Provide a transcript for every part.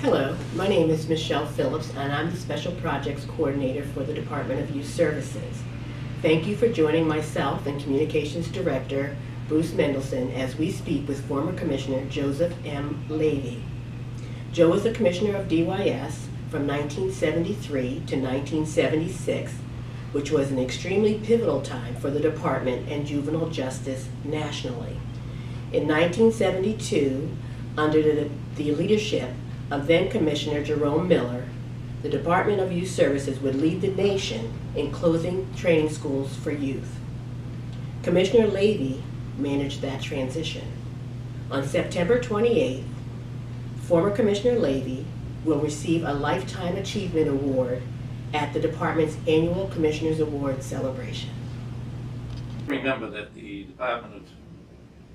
Hello, my name is Michelle Phillips and I'm the Special Projects Coordinator for the Department of Youth Services. Thank you for joining myself and Communications Director Bruce Mendelson as we speak with former Commissioner Joseph M. Leavey. Joe was a Commissioner of DYS from 1973 to 1976, which was an extremely pivotal time for the department and juvenile justice nationally. In 1972, under the leadership of then Commissioner Jerome Miller, the Department of Youth Services would lead the nation in closing training schools for youth. Commissioner Leavey managed that transition. On September 28th, former Commissioner Leavey will receive a Lifetime Achievement Award at the department's annual Commissioner's Award celebration. Remember that the department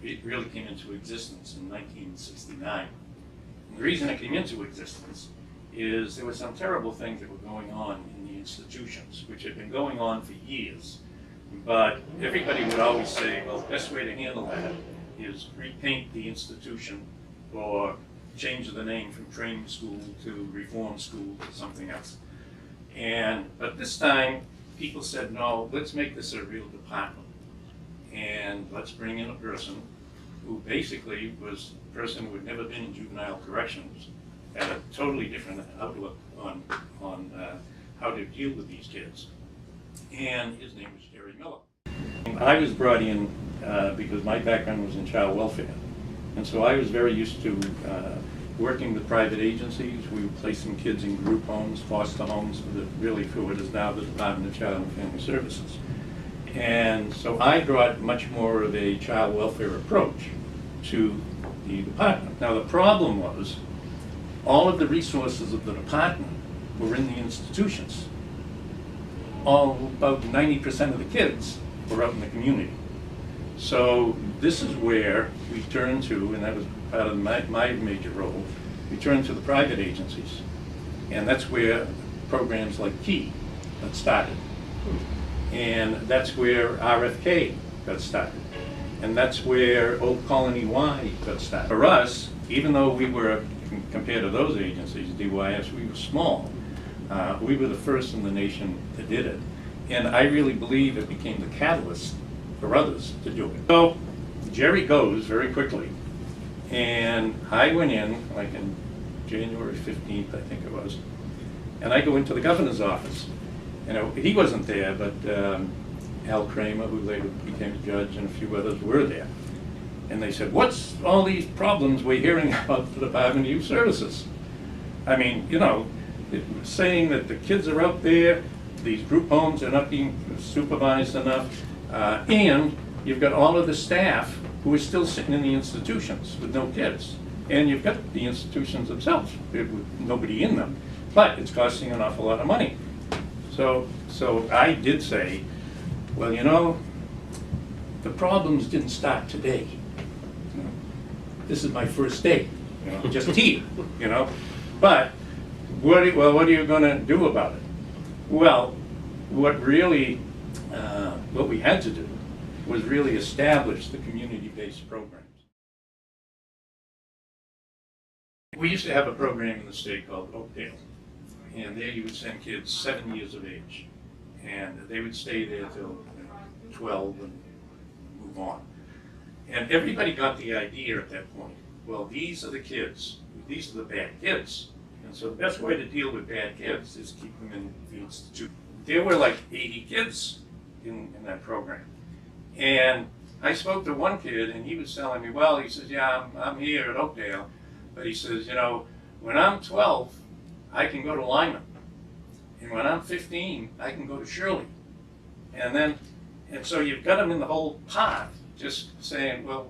really came into existence in 1969. And the reason it came into existence is there were some terrible things that were going on in the institutions, which had been going on for years. But everybody would always say, well, the best way to handle that is repaint the institution or change the name from training school to reform school to something else. But this time, people said, no, let's make this a real department. And let's bring in a person who basically was a person who had never been in juvenile corrections, had a totally different outlook on how to deal with these kids. And his name was Jerry Miller. I was brought in because my background was in child welfare. And so I was very used to working with private agencies. We would place some kids in group homes, foster homes, for what is now the Department of Child and Family Services. And so I brought much more of a child welfare approach to the department. Now the problem was, all of the resources of the department were in the institutions. About 90% of the kids were out in the community. So this is where we turned to, and that was part of my major role, we turned to the private agencies. And that's where programs like KEY got started. And that's where RFK got started. And that's where Old Colony Y got started. For us, even though we were, compared to those agencies, DYS, we were small. We were the first in the nation that did it. And I really believe it became the catalyst for others to do it. So Jerry goes very quickly. And I went in, like in January 15th, I think it was, and I go into the governor's office. You know, he wasn't there, but Al Kramer, who later became a judge, and a few others were there. And they said, what's all these problems we're hearing about the Department of Youth Services? I mean, you know, saying that the kids are out there, these group homes are not being supervised enough, and you've got all of the staff who are still sitting in the institutions with no kids. And you've got the institutions themselves with nobody in them, but it's costing an awful lot of money. So I did say, well, you know, the problems didn't start today. You know, this is my first day, you know, just here, you know. But what are you going to do about it? Well, what we had to do was really establish the community-based programs. We used to have a program in the state called Oakdale. And there you would send kids 7 years of age. And they would stay there till 12 and move on. And everybody got the idea at that point, well, these are the kids, these are the bad kids. And so the best way to deal with bad kids is keep them in the institute. There were like 80 kids in that program. And I spoke to one kid and he was telling me, well, he says, yeah, I'm here at Oakdale. But he says, you know, when I'm 12, I can go to Lyman. And when I'm 15, I can go to Shirley. And so you've got them in the whole pot, just saying, well,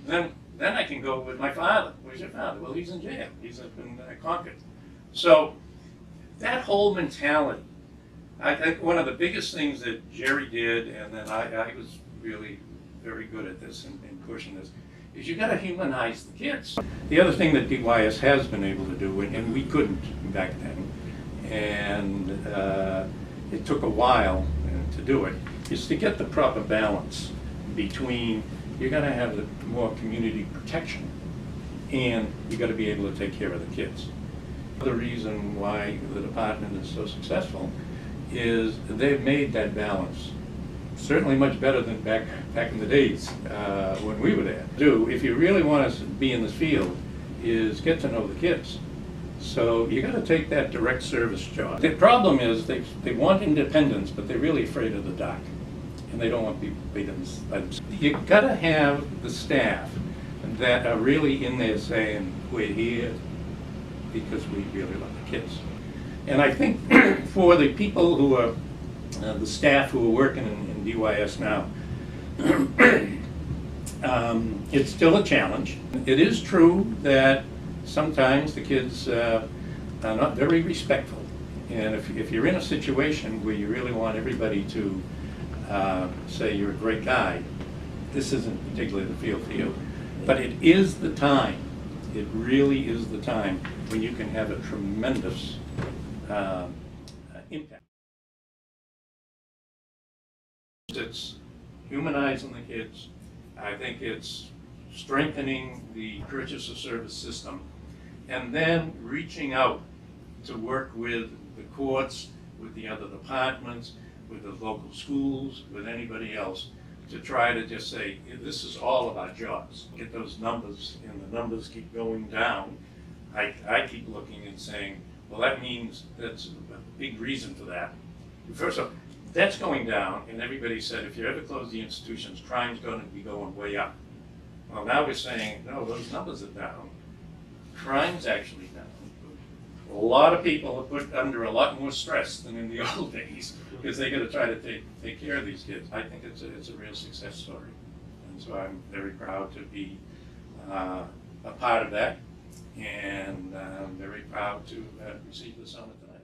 then I can go with my father. Where's your father? Well, he's in jail. He's up in Concord. So that whole mentality, I think one of the biggest things that Jerry did, and then I was really very good at this and pushing this, is you got to humanize the kids. The other thing that DYS has been able to do, and we couldn't back then, and it took a while to do it, is to get the proper balance between, you got to have more community protection, and you got to be able to take care of the kids. The reason why the department is so successful is they've made that balance certainly much better than back in the days when we were there. If you really want to be in this field, is get to know the kids. So you got to take that direct service job. The problem is they want independence, but they're really afraid of the dark, and they don't want people by themselves. You got to have the staff that are really in there saying, we're here because we really love the kids. And I think for the people who are, the staff who are working in DYS now, it's still a challenge. It is true that sometimes the kids are not very respectful. And if you're in a situation where you really want everybody to say you're a great guy, this isn't particularly the field for you. But it is the time, it really is the time when you can have a tremendous impact. It's humanizing the kids. I think it's strengthening the purchase of service system, and then reaching out to work with the courts, with the other departments, with the local schools, with anybody else, to try to just say, this is all about jobs. Get those numbers, and the numbers keep going down. I keep looking and saying, well, that means that's a big reason for that. First of all, that's going down, and everybody said, if you ever close the institutions, crime's going to be going way up. Well, now we're saying, no, those numbers are down. Crime's actually down. A lot of people are put under a lot more stress than in the old days because they got to try to take care of these kids. I think it's a real success story, and so I'm very proud to be a part of that, and I'm very proud to receive this honor tonight.